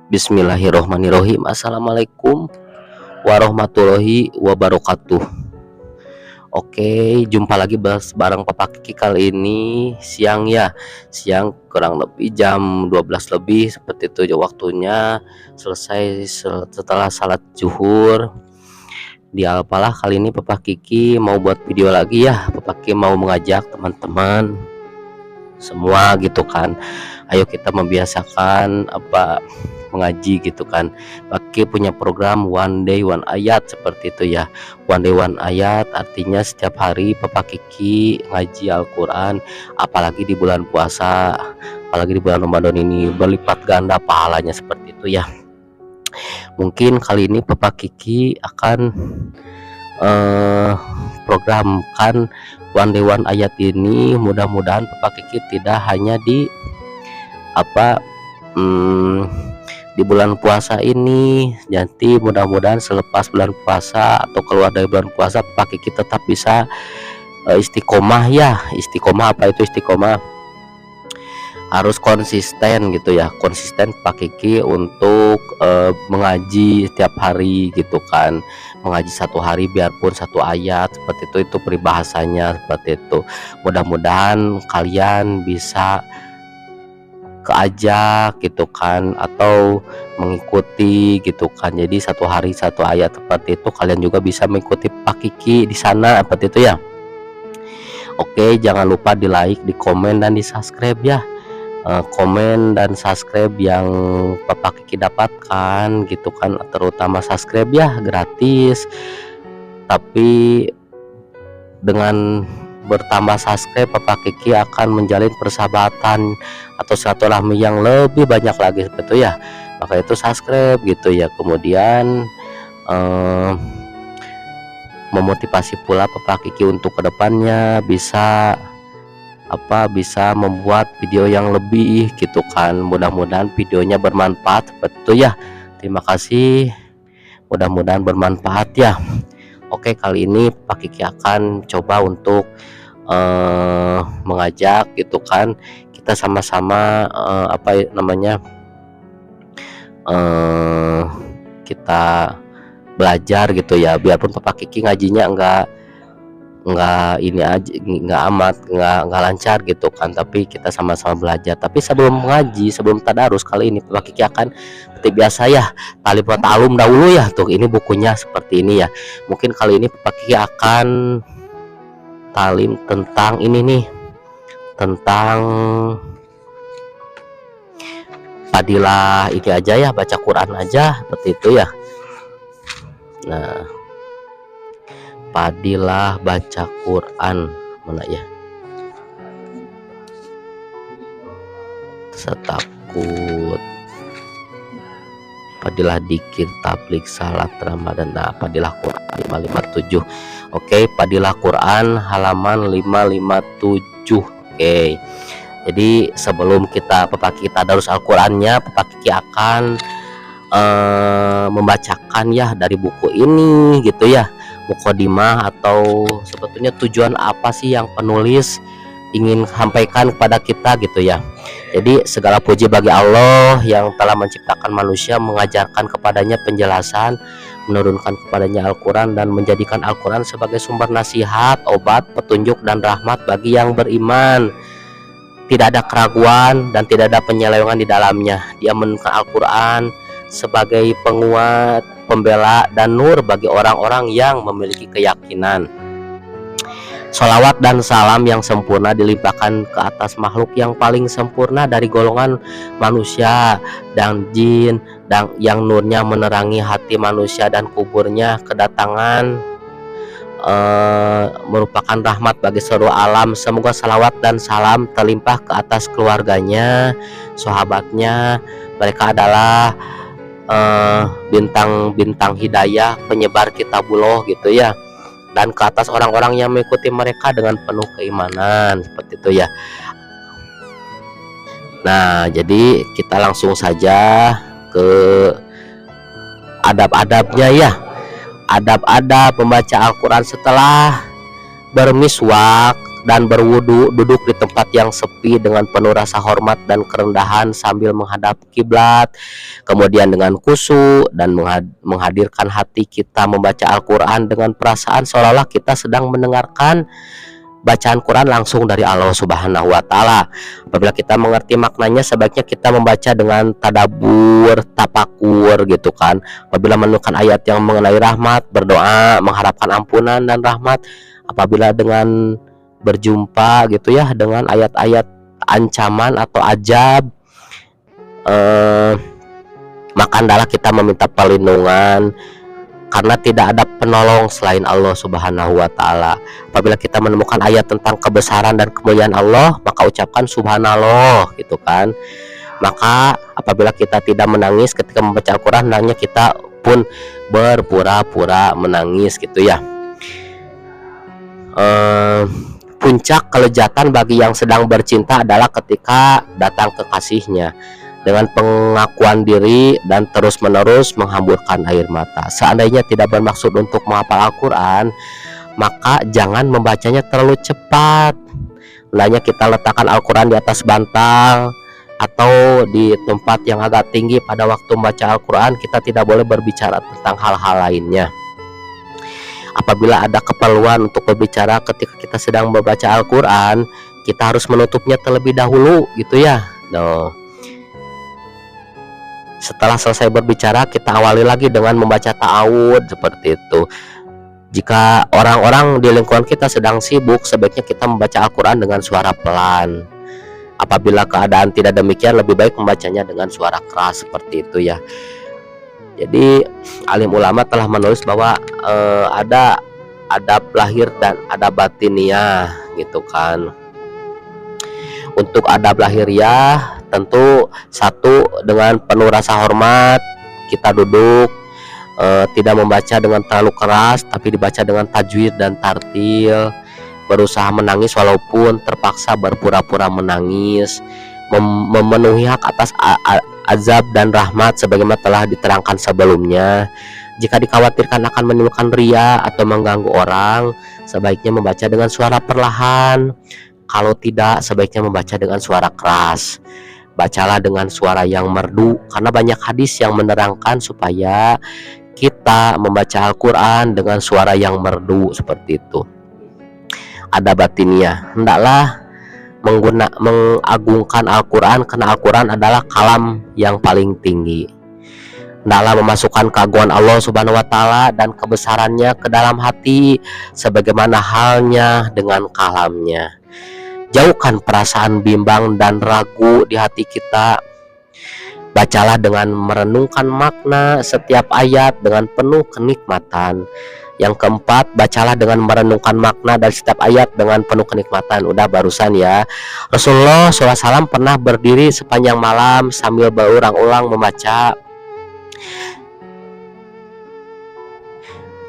Bismillahirrohmanirrohim. Assalamualaikum warahmatullahi wabarakatuh. Oke, jumpa lagi bareng Papa Kiki. Kali ini siang ya, siang kurang lebih jam 12 lebih seperti itu waktunya. Selesai setelah salat zuhur. Apalah kali ini Papa Kiki mau buat video lagi ya. Papa Kiki mau mengajak teman-teman semua gitu kan, ayo kita membiasakan mengaji gitu kan. Pakai punya program one day one ayat seperti itu ya. One day one ayat artinya setiap hari Papa Kiki ngaji Al-Quran, apalagi di bulan puasa, apalagi di bulan Ramadan ini berlipat ganda pahalanya seperti itu ya. Mungkin kali ini Papa Kiki akan programkan one day one ayat ini. Mudah-mudahan Papa Kiki tidak hanya di di bulan puasa ini, nanti mudah-mudahan selepas bulan puasa atau keluar dari bulan puasa Papa Kiki tetap bisa istiqomah ya. Istiqomah, apa itu istiqomah? Harus konsisten gitu ya, konsisten Papa Kiki untuk mengaji setiap hari gitu kan. Mengaji satu hari biarpun satu ayat seperti itu peribahasanya seperti itu. Mudah-mudahan kalian bisa keajak gitu kan, atau mengikuti gitu kan. Jadi satu hari satu ayat seperti itu, kalian juga bisa mengikuti Pak Kiki di sana seperti itu ya. Oke, jangan lupa di like, di komen, dan di subscribe ya. Komen dan subscribe yang Papa Kiki dapatkan gitu kan, terutama subscribe ya, gratis. Tapi dengan bertambah subscribe Papa Kiki akan menjalin persahabatan atau silaturahmi yang lebih banyak lagi seperti itu ya. Maka itu subscribe gitu ya. Kemudian memotivasi pula Papa Kiki untuk kedepannya bisa bisa membuat video yang lebih gitu kan. Mudah-mudahan videonya bermanfaat seperti itu ya. Terima kasih, mudah-mudahan bermanfaat ya. Oke, kali ini Pak Kiki akan coba untuk mengajak gitu kan, kita sama-sama kita belajar gitu ya. Biarpun Papa Kiki ngajinya enggak ini aja, enggak lancar gitu kan, tapi kita sama-sama belajar. Tapi sebelum mengaji, sebelum tadarus, kali ini Papa Kiki akan seperti biasa ya, talim wa ta'alum dahulu ya. Tuh, ini bukunya seperti ini ya. Mungkin kali ini Papa Kiki akan talim tentang ini nih, tentang fadilah ini aja ya, baca Quran aja seperti itu ya. Nah, fadilah baca Quran mana ya? Setakut, fadilah dikir, tablik, salat Ramadan. Nah, fadilah Quran 557. Oke, fadilah Quran halaman 557. Oke. Jadi sebelum Papa Kiki tadarus Al-Qur'annya, Papa Kiki akan membacakan ya dari buku ini gitu ya. Mukadimah, atau sebetulnya tujuan apa sih yang penulis ingin sampaikan kepada kita gitu ya. Jadi segala puji bagi Allah yang telah menciptakan manusia, mengajarkan kepadanya penjelasan, menurunkan kepadanya Al-Quran, dan menjadikan Al-Quran sebagai sumber nasihat, obat, petunjuk, dan rahmat bagi yang beriman. Tidak ada keraguan dan tidak ada penyelewengan di dalamnya. Dia menurunkan Al-Quran sebagai penguat, pembela, dan nur bagi orang-orang yang memiliki keyakinan. Sholawat dan salam yang sempurna dilimpahkan ke atas makhluk yang paling sempurna dari golongan manusia dan jin, dan yang nurnya menerangi hati manusia dan kuburnya kedatangan merupakan rahmat bagi seluruh alam. Semoga salawat dan salam terlimpah ke atas keluarganya, sahabatnya. Mereka adalah bintang-bintang hidayah, penyebar kitabullah gitu ya, dan ke atas orang-orang yang mengikuti mereka dengan penuh keimanan seperti itu ya. Nah, jadi kita langsung saja ke adab-adabnya ya. Adab-adab membaca Al-Quran: setelah bermiswak dan berwudu, duduk di tempat yang sepi dengan penuh rasa hormat dan kerendahan sambil menghadap kiblat. Kemudian dengan khusyuk dan menghadirkan hati kita membaca Al-Quran dengan perasaan seolah-olah kita sedang mendengarkan bacaan Quran langsung dari Allah Subhanahu wa Ta'ala. Apabila kita mengerti maknanya, sebaiknya kita membaca dengan tadabbur, tafakur gitu kan. Apabila menemukan ayat yang mengenai rahmat, berdoa mengharapkan ampunan dan rahmat. Apabila dengan berjumpa gitu ya dengan ayat-ayat ancaman atau ajab, maka hendaklah kita meminta perlindungan, karena tidak ada penolong selain Allah Subhanahu wa Ta'ala. Apabila kita menemukan ayat tentang kebesaran dan kemuliaan Allah, maka ucapkan subhanallah gitu kan. Maka apabila kita tidak menangis ketika membaca Al-Quran, hendaknya kita pun berpura-pura menangis gitu ya. Puncak kelezatan bagi yang sedang bercinta adalah ketika datang kekasihnya dengan pengakuan diri dan terus-menerus menghamburkan air mata. Seandainya tidak bermaksud untuk menghafal Al-Quran, maka jangan membacanya terlalu cepat. Hendaknya kita letakkan Al-Quran di atas bantal atau di tempat yang agak tinggi pada waktu membaca Al-Quran. Kita tidak boleh berbicara tentang hal-hal lainnya. Apabila ada keperluan untuk berbicara ketika kita sedang membaca Al-Quran, kita harus menutupnya terlebih dahulu gitu ya. Setelah selesai berbicara, kita awali lagi dengan membaca ta'awud seperti itu. Jika orang-orang di lingkungan kita sedang sibuk, sebaiknya kita membaca Al-Quran dengan suara pelan. Apabila keadaan tidak demikian, lebih baik membacanya dengan suara keras seperti itu ya. Jadi alim ulama telah menulis bahwa ada adab lahir dan adab batiniah gitu kan. Untuk adab lahiriah tentu satu, dengan penuh rasa hormat kita duduk, tidak membaca dengan terlalu keras tapi dibaca dengan tajwid dan tartil, berusaha menangis walaupun terpaksa berpura-pura menangis, memenuhi hak atas azab dan rahmat sebagaimana telah diterangkan sebelumnya. Jika dikhawatirkan akan menimbulkan ria atau mengganggu orang, sebaiknya membaca dengan suara perlahan. Kalau tidak, sebaiknya membaca dengan suara keras. Bacalah dengan suara yang merdu, karena banyak hadis yang menerangkan supaya kita membaca Al-Quran dengan suara yang merdu seperti itu. Adab batiniah, hendaklah mengagungkan Al-Quran, karena Al-Quran adalah kalam yang paling tinggi. Hendaklah memasukkan keagungan Allah Subhanahu wa Ta'ala dan kebesarannya ke dalam hati sebagaimana halnya dengan kalamnya. Jauhkan perasaan bimbang dan ragu di hati kita. Bacalah dengan merenungkan makna setiap ayat dengan penuh kenikmatan. Yang keempat, bacalah dengan merenungkan makna dari setiap ayat dengan penuh kenikmatan. Udah barusan ya. Rasulullah SAW pernah berdiri sepanjang malam sambil berulang-ulang membaca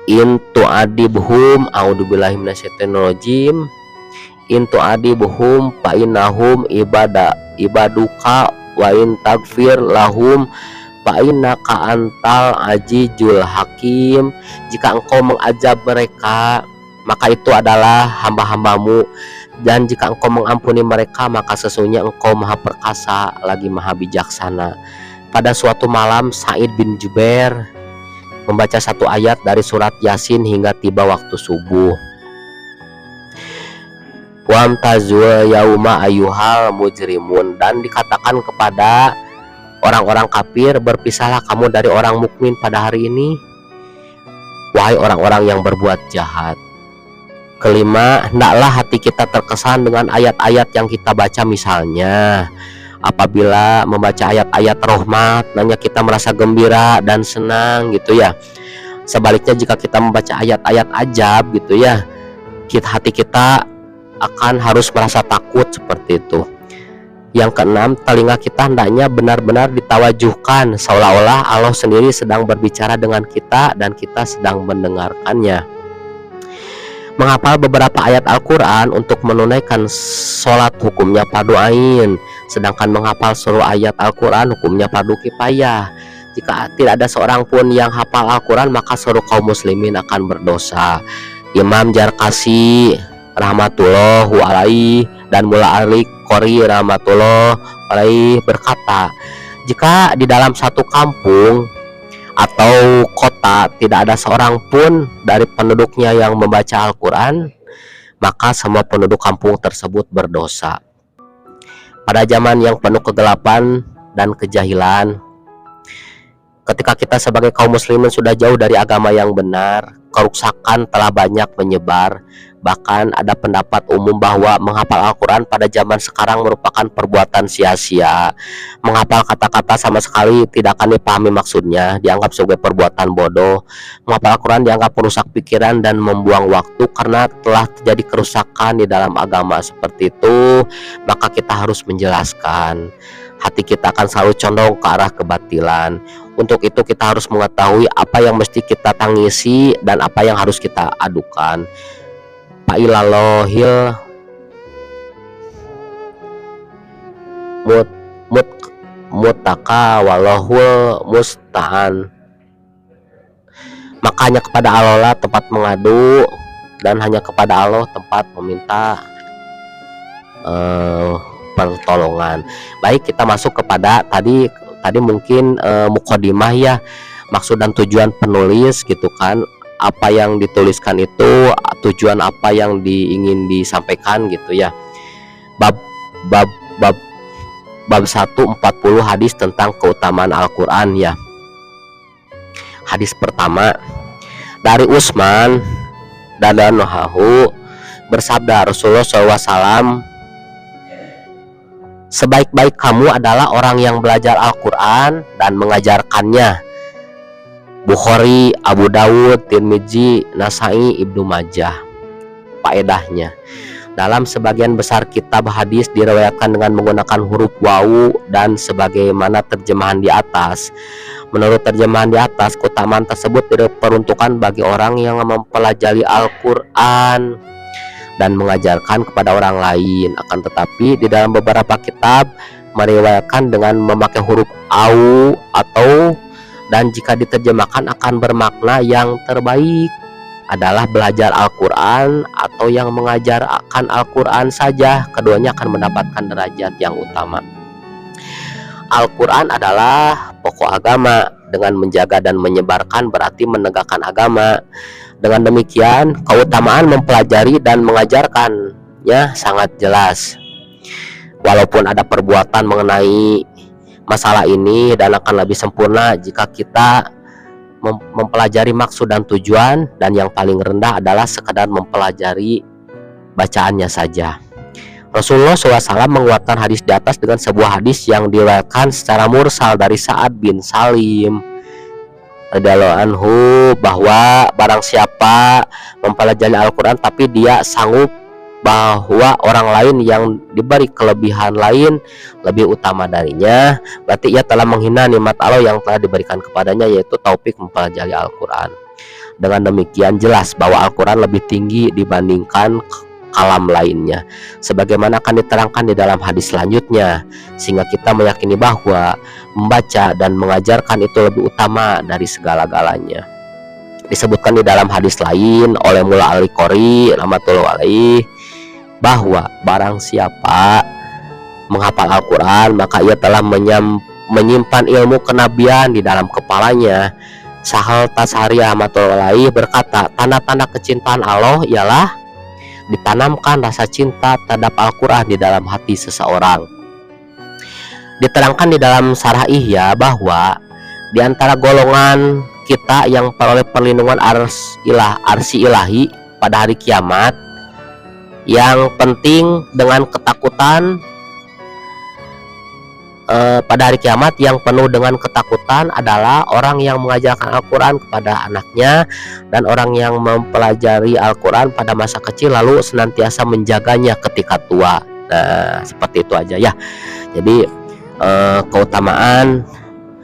In tu'adibhum a'udzubillahi minasyaitonirrajim, In tu'adibhum fa innahum ibaduka wa in tagfir lahum Fa'innaka antal ajijul hakim. Jika engkau mengazab mereka, maka itu adalah hamba-hambamu, dan jika engkau mengampuni mereka, maka sesungguhnya engkau maha perkasa lagi maha bijaksana. Pada suatu malam, Sa'id bin Jubair membaca satu ayat dari surat Yasin hingga tiba waktu subuh. Wamtazul yauma ayyuhal mujrimun, dan dikatakan kepada orang-orang kafir, berpisahlah kamu dari orang mukmin pada hari ini, wahai orang-orang yang berbuat jahat. Kelima, hendaklah hati kita terkesan dengan ayat-ayat yang kita baca. Misalnya apabila membaca ayat-ayat rahmat, hendaknya kita merasa gembira dan senang gitu ya. Sebaliknya jika kita membaca ayat-ayat ajab gitu ya, hati kita akan harus merasa takut seperti itu. Yang keenam, telinga kita hendaknya benar-benar ditawajuhkan seolah-olah Allah sendiri sedang berbicara dengan kita dan kita sedang mendengarkannya. Menghafal beberapa ayat Al-Quran untuk menunaikan sholat hukumnya fardu ain, sedangkan menghafal seluruh ayat Al-Quran hukumnya fardu kifayah. Jika tidak ada seorang pun yang hafal Al-Quran, maka seluruh kaum muslimin akan berdosa. Imam Jarkasi rahmatullahu alaihi dan Mulla Ali Qori rahmatullah alaihi berkata, jika di dalam satu kampung atau kota tidak ada seorang pun dari penduduknya yang membaca Al-Quran, maka semua penduduk kampung tersebut berdosa. Pada zaman yang penuh kegelapan dan kejahilan, ketika kita sebagai kaum muslimin sudah jauh dari agama yang benar, kerusakan telah banyak menyebar. Bahkan ada pendapat umum bahwa menghafal Al-Quran pada zaman sekarang merupakan perbuatan sia-sia. Menghafal kata-kata sama sekali tidak akan dipahami maksudnya, dianggap sebagai perbuatan bodoh. Menghafal Al-Quran dianggap merusak pikiran dan membuang waktu karena telah terjadi kerusakan di dalam agama seperti itu. Maka kita harus menjelaskan, hati kita akan selalu condong ke arah kebatilan. Untuk itu kita harus mengetahui apa yang mesti kita tangisi dan apa yang harus kita adukan. Fa'ilalohil mutaka walahul musta'an. Maka hanya kepada Allah lah tempat mengadu dan hanya kepada Allah tempat meminta pertolongan. Baik, kita masuk kepada tadi mungkin muqaddimah ya, maksud dan tujuan penulis gitu kan. Apa yang dituliskan itu, tujuan apa yang ingin disampaikan gitu ya. Bab 140 hadis tentang keutamaan Al-Quran ya. Hadis pertama dari Utsman radhiyallahu bersabda, Rasulullah SAW, sebaik-baik kamu adalah orang yang belajar Al-Quran dan mengajarkannya. Bukhari, Abu Dawud, Tirmidzi, Nasai, Ibnu Majah. Faedahnya, dalam sebagian besar kitab hadis diriwayatkan dengan menggunakan huruf wawu dan sebagaimana terjemahan di atas. Menurut terjemahan di atas, keutamaan tersebut diperuntukkan bagi orang yang mempelajari Al-Quran dan mengajarkan kepada orang lain. Akan tetapi di dalam beberapa kitab meriwayatkan dengan memakai huruf au atau, dan jika diterjemahkan akan bermakna yang terbaik adalah belajar Al-Quran atau yang mengajarkan Al-Quran saja. Keduanya akan mendapatkan derajat yang utama. Al-Quran adalah pokok agama. Dengan menjaga dan menyebarkan berarti menegakkan agama. Dengan demikian keutamaan mempelajari dan mengajarkannya sangat jelas. Walaupun ada perbuatan mengenai masalah ini, dan akan lebih sempurna jika kita mempelajari maksud dan tujuan, dan yang paling rendah adalah sekadar mempelajari bacaannya saja. Rasulullah SAW menguatkan hadis di atas dengan sebuah hadis yang diriwayatkan secara mursal dari Sa'ad bin Salim radhiyallahu anhu, bahwa barang siapa mempelajari Al-Quran tapi dia sanggup bahwa orang lain yang diberi kelebihan lain lebih utama darinya, berarti ia telah menghina nikmat Allah yang telah diberikan kepadanya, yaitu taufik mempelajari Al-Quran. Dengan demikian jelas bahwa Al-Quran lebih tinggi dibandingkan kalam lainnya, sebagaimana akan diterangkan di dalam hadis selanjutnya, sehingga kita meyakini bahwa membaca dan mengajarkan itu lebih utama dari segala-galanya. Disebutkan di dalam hadis lain oleh Mulla Ali Qori rahmatullahi alaihi bahwa barang siapa menghafal Al-Quran maka ia telah menyimpan ilmu kenabian di dalam kepalanya. Sahal Tasari rahmatullahi alaihi berkata, tanda-tanda kecintaan Allah ialah ditanamkan rasa cinta terhadap Al-Quran di dalam hati seseorang. Diterangkan di dalam Syarah Ihya bahwa di antara golongan kita yang peroleh perlindungan arsy ilahi pada hari kiamat, yang penting dengan ketakutan pada hari kiamat yang penuh dengan ketakutan adalah orang yang mengajarkan Al-Quran kepada anaknya dan orang yang mempelajari Al-Quran pada masa kecil lalu senantiasa menjaganya ketika tua. Nah, seperti itu aja ya. Jadi keutamaan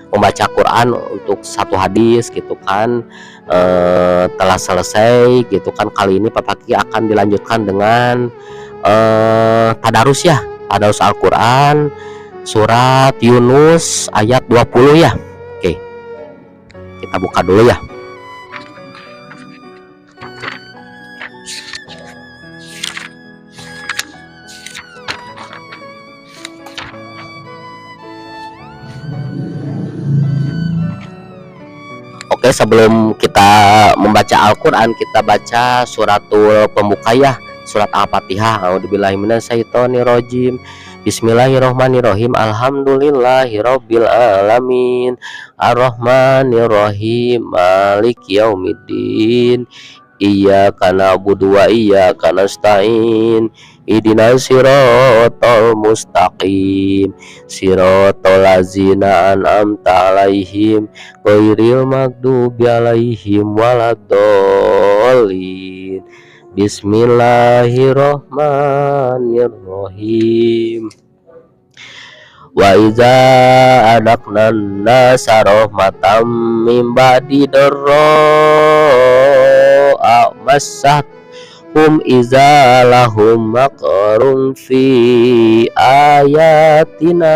membaca Quran untuk satu hadis gitu kan telah selesai gitu kan. Kali ini Pak Paki akan dilanjutkan dengan tadarus ya, tadarus Al-Quran surat Yunus ayat 20 ya. Oke, kita buka dulu ya. Oke, sebelum kita membaca Al-Quran, kita baca suratul pembuka ya, surat Al-Fatihah. A'udzubillahiminasyaitonirrajim. Bismillahirrohmanirrohim. Alhamdulillahirabbil alamin. Arrahmanirrahim. Maliki yaumiddin. Iyyaka na'budu wa iyyaka nasta'in. Ihdinas siratal mustaqim. Siratal ladzina an'amta 'alaihim ghairil maghdubi 'alaihim waladdallin. Bismillahirrahmanirrahim. Wa iza adaqnan nasa rahmatam min ba'di darra massat hum iza lahum maqrun fi ayatina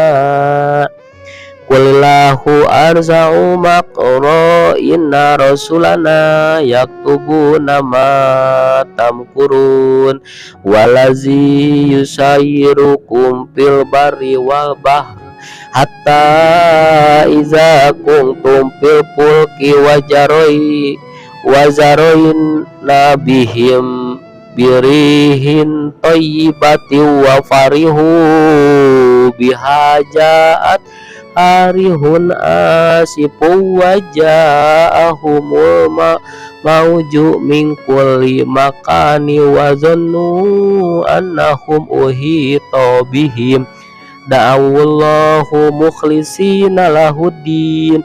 qulillahu arza'u maqra inna rasulana yaktubuna ma tamkurun walazi yusayyirukum fil barri wal bahr hatta iza kuntum fil fulki wazaroin nabihim birihin thayyibati wa farihu bihajat arihun asifu waja'ahumul mauju min kulli makani wa zannu annahum uhita bihim da'awallahu mukhlisina lahuddin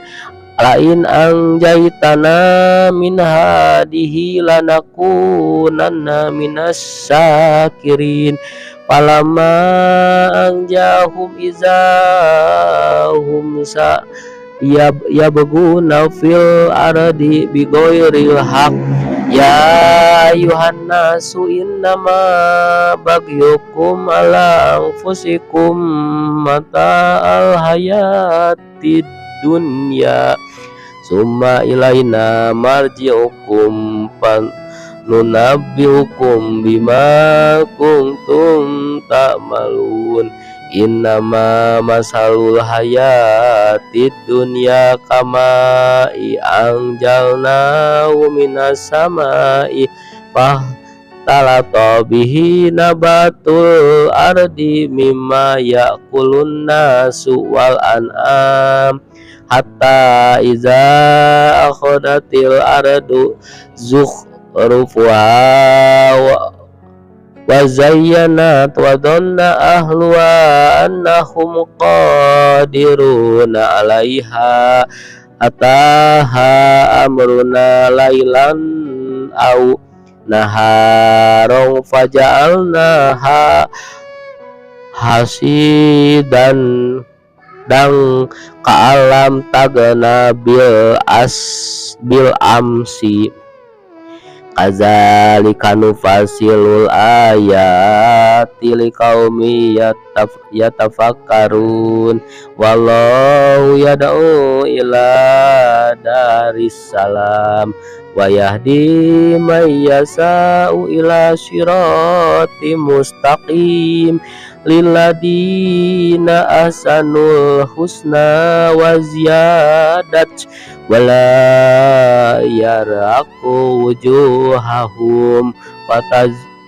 lain anjaitana min hadihi lanakunanna minas syakirin. Falamma anjahum izahum yabghuna fil ardi bighairil haqq ya ayuhan nasu innama bagyukum ala anfusikum mata'al hayatid dunya summa ilaina marji'ukum nunabbiukum bima kuntum ta'malun. Innama masalul hayatid dunya kama anjalnahu minas samai talata bihi nabatul ardi mimma ya'kulun nasu wal an'am hatta iza akhadatil ardu zukhrufuha wa zayyanat wa dhanna ahluha annahum qadiruna 'alaiha ataha amruna lailan aw naharon faja'alnaha hasidan dan ka'alam tagna bil amsi kadzalika nufasilul ayati liqaumi yatafakkarun wallahu yad'u ila daris salam wa yahdi may yasa'u ila siratim mustaqim lilladina ahsanul husna wa ziyadat wala yaraqu wujuhahum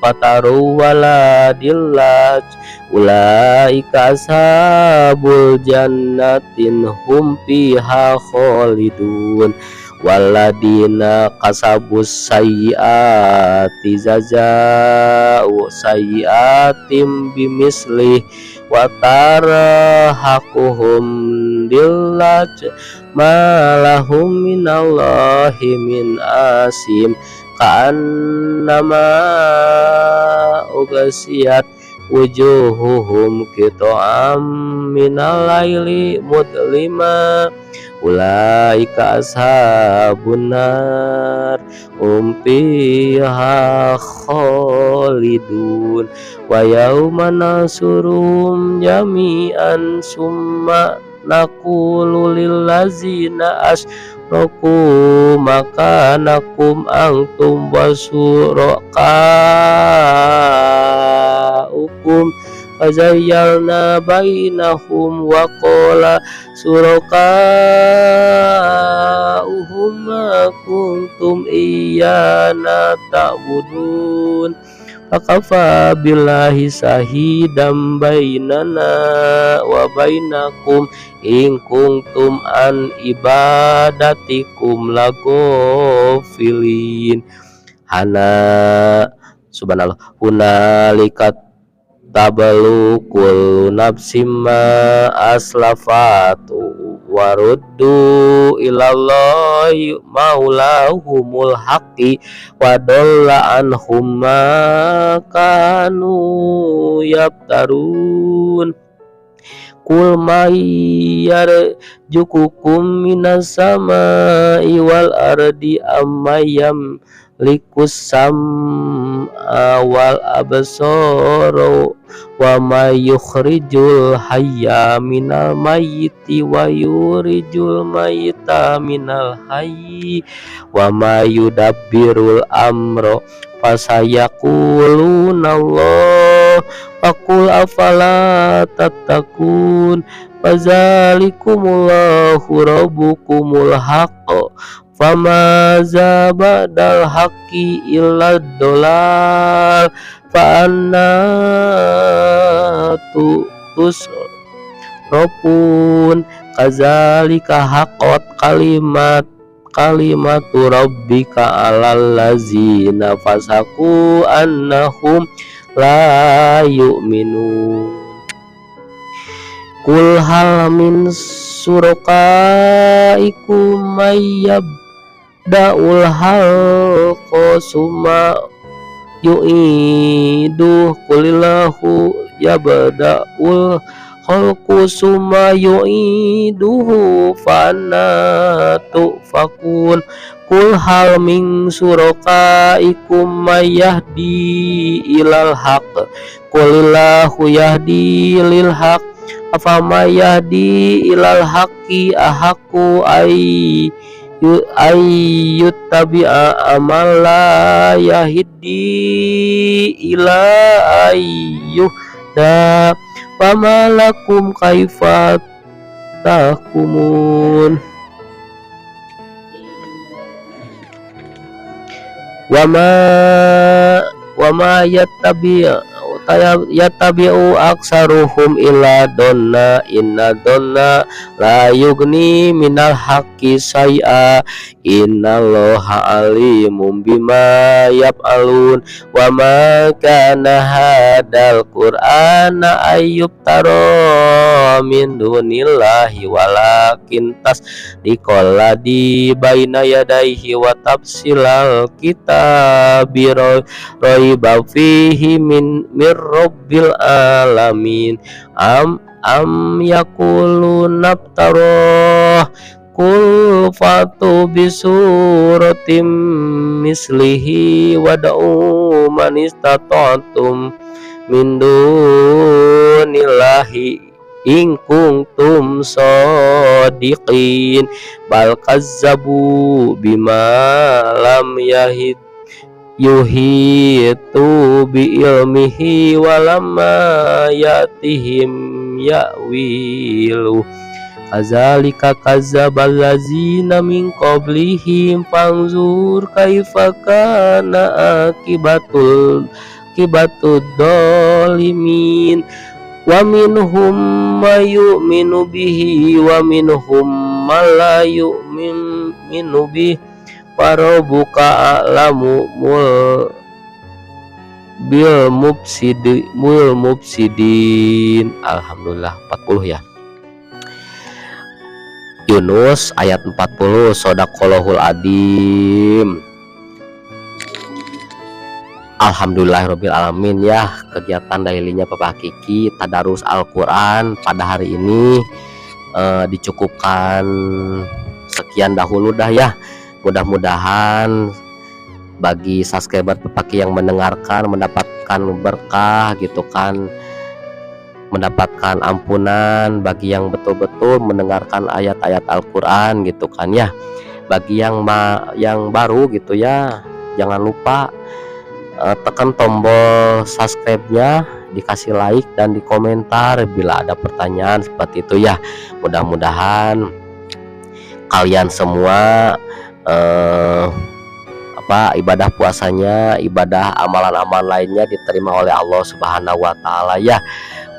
fataru wala dillat ulaika ashabul jannatin hum fiha khalidun waladina kasabus sayyiati jazaa'u sayyiatim bimislih wa tarahaquhum dillat malahum minallahi min asim ka'annama ugasiyat wujuhuhum qita'am minal laili mudlima ulaika ashabun nar fiha khalidun wa yauma nasurum jami'an summa naqulu lil ladzina asyraku makanakum antum wasyurakaukum fazayyalna bainahum wa qala surakauhum ma kuntum iyyana ta'budun fakafa billahi sahidam bainana wa bainakum in kuntum an ibadatikum lagofilin. Hana subhanallah hunalika tabalu kullu nafsim ma aslafatu waruddu ilallahi maulahumul haqqi wa dhalla anhum ma kanu yaftarun. Kul may yarjukukum minas samai wal ardi ammayam likus sam'a wal absara wa may yukhrijul hayya minal mayyiti wa yurijul mayyita minal hayyi wa may yudabbirul amra fasayaquluna Allah faqul afala tattaqun fadzalikumullahu rabbukumul haqq famaza ba'dal haqqi illa dolal fa anna tusrafun kadzalika haqqat kalimatu rabbika alal ladzina fasaku annahum la yu'minun. Kul hal min surakaikum mayyabda'ul halqa summa yu'iduh qulillahu yabda'ul khalqu summa yu'iduhu fa anna tufakun. Kul hal min surakaikum mayyahdi ilal haqq qulillahu yahdi lil haqq afama yahdi ilal haqqi ahaqqu ayyuttabi'a amalla yahdi ila ayyuhda fama lakum kaifa tahkumun. Wama yattabi'u aksaruhum illa donna inna donna la yugni minal haqqi syai'a innallaha alimun bima yaf'alun. Wa ma kana hadal qur'ana ayyubtara min dunillahi walakin tasdiqalladzi baina yadayhi wa tafsilal kitabi raiba fihi min rabbil alamin. Am yakulun naftarah kul fatu bisuratim mislihi wada'u man istata'tum min dunillahi in kuntum shadiqin bal kazzabu bima lam yuhitu bi ilmihi walamma yatihim ya'wilu kadzalika kazzabal ladzina min qablihim fanzur kaifa kana akibatud dzalimin. Wa minhum may yu'minu bihi wa minhum man la yu'minu bihi Warabuka a'lamu bil mufsidin. Alhamdulillah 40 ya. Yunus ayat 40. Shadaqallahul adzim. Alhamdulillahirabbil alamin ya, kegiatan dailynya Papa Kiki tadarus Al-Qur'an pada hari ini dicukupkan sekian dahulu dah ya. Mudah-mudahan bagi subscriber Papa Kiki yang mendengarkan mendapatkan berkah gitu kan, mendapatkan ampunan bagi yang betul-betul mendengarkan ayat-ayat Al-Qur'an gitu kan ya. Bagi yang baru gitu ya, jangan lupa tekan tombol subscribe-nya, dikasih like dan di komentar bila ada pertanyaan seperti itu ya. Mudah-mudahan kalian semua ibadah puasanya, ibadah amalan-amalan lainnya diterima oleh Allah Subhanahu wa taala ya.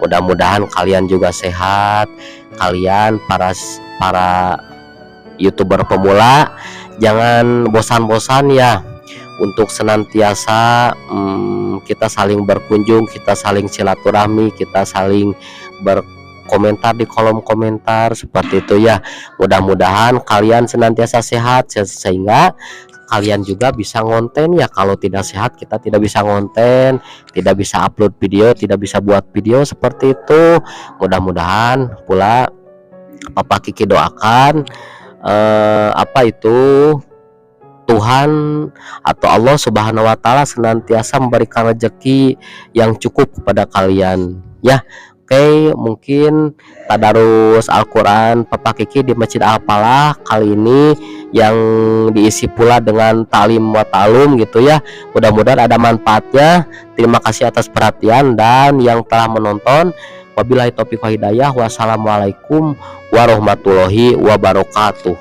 Mudah-mudahan kalian juga sehat. Kalian para YouTuber pemula jangan bosan-bosan ya untuk senantiasa kita saling berkunjung, kita saling silaturahmi, kita saling berkomentar di kolom komentar seperti itu ya. Mudah-mudahan kalian senantiasa sehat sehingga kalian juga bisa ngonten ya. Kalau tidak sehat kita tidak bisa ngonten, tidak bisa upload video, tidak bisa buat video seperti itu. Mudah-mudahan pula Papa Kiki doakan Tuhan atau Allah Subhanahu wa taala senantiasa memberikan rezeki yang cukup kepada kalian ya. Oke, mungkin tadarus Al-Qur'an Papa Kiki di Masjid Al-Falah kali ini yang diisi pula dengan ta'lim wa ta'lum gitu ya. Mudah-mudahan ada manfaatnya. Terima kasih atas perhatian dan yang telah menonton. Wabillahi taufiq wal hidayah. Wassalamualaikum warahmatullahi wabarakatuh.